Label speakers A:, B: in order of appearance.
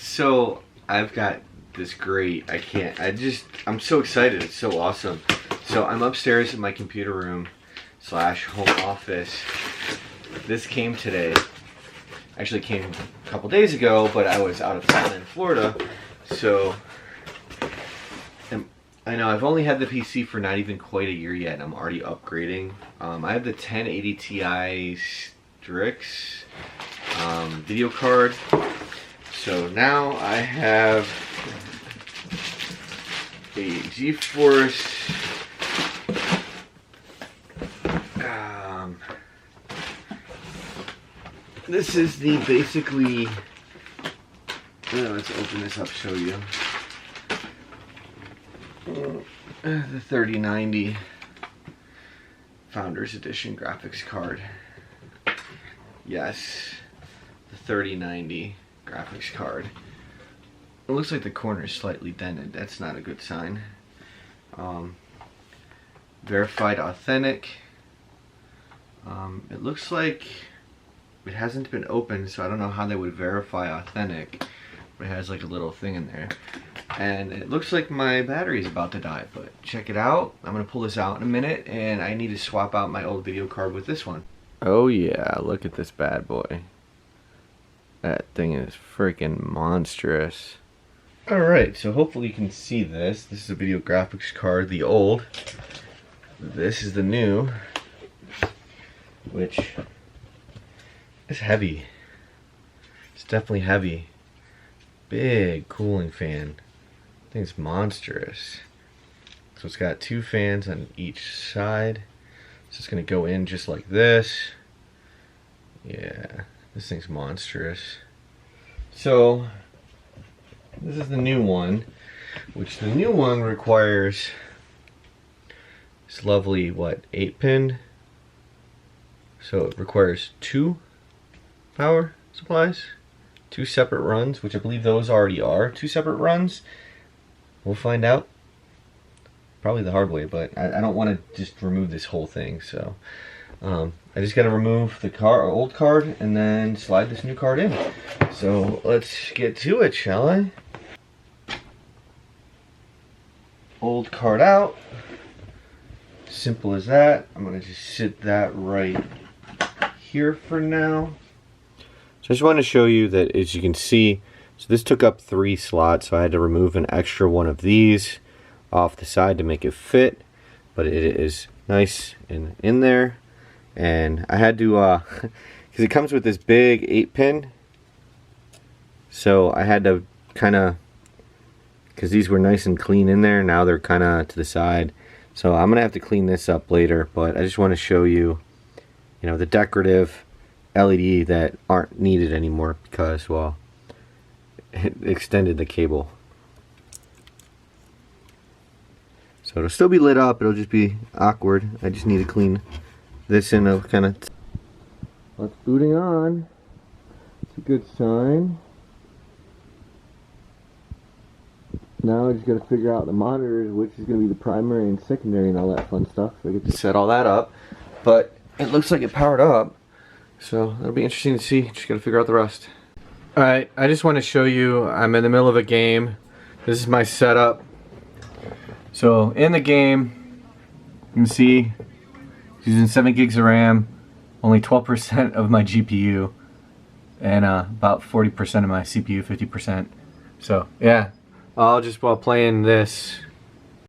A: So I've got this great, I'm so excited, it's so awesome. So I'm upstairs in my computer room / home office. This came today. Actually came a couple days ago, but I was out of town in Florida. So I know I've only had the PC for not even quite a year yet, and I'm already upgrading. I have the 1080 Ti Strix video card. So now I have a GeForce this is the basically let's open this up, show you the 3090 Founders Edition graphics card. Yes, the 3090 graphics card. It looks like the corner is slightly dented. That's not a good sign. Verified authentic. It looks like it hasn't been opened, so I don't know how they would verify authentic, but it has like a little thing in there. And it looks like my battery is about to die, but check it out. I'm gonna pull this out in a minute, and I need to swap out my old video card with this one. Oh yeah, look at this bad boy. That thing is freaking monstrous. Alright, so hopefully you can see this. This is a video graphics card, the old. This is the new, which is heavy. It's definitely heavy. Big cooling fan. I think it's monstrous. So it's got 2 fans on each side. So it's gonna go in just like this. Yeah, this thing's monstrous. So this is the new one, which the new one requires this lovely 8-pin. So it requires 2 power supplies, 2 separate runs, which I believe those already are 2 separate runs. We'll find out. Probably the hard way, but I don't want to just remove this whole thing. So I just got to remove the old card and then slide this new card in. So let's get to it, shall I? Old card out. Simple as that. I'm going to just sit that right here for now. So I just want to show you that, as you can see, so this took up 3 slots, so I had to remove an extra one of these off the side to make it fit, but it is nice and in there. And I had to because it comes with this big 8-pin, so I had to kind of, because these were nice and clean in there, now they're kind of to the side, so I'm gonna have to clean this up later. But I just want to show you, the decorative LED that aren't needed anymore because, well, it extended the cable. So it'll still be lit up, it'll just be awkward. I just need to clean this in a kind of... Well, it's booting on. It's a good sign. Now I just got to figure out the monitors, which is going to be the primary and secondary and all that fun stuff. So I get to set all that up. But it looks like it powered up. So that'll be interesting to see. Just got to figure out the rest. Alright, I just want to show you, I'm in the middle of a game. This is my setup. So in the game, you can see using 7 gigs of RAM, only 12% of my GPU, and about 40% of my CPU, 50%. So yeah, I'll just, while playing this,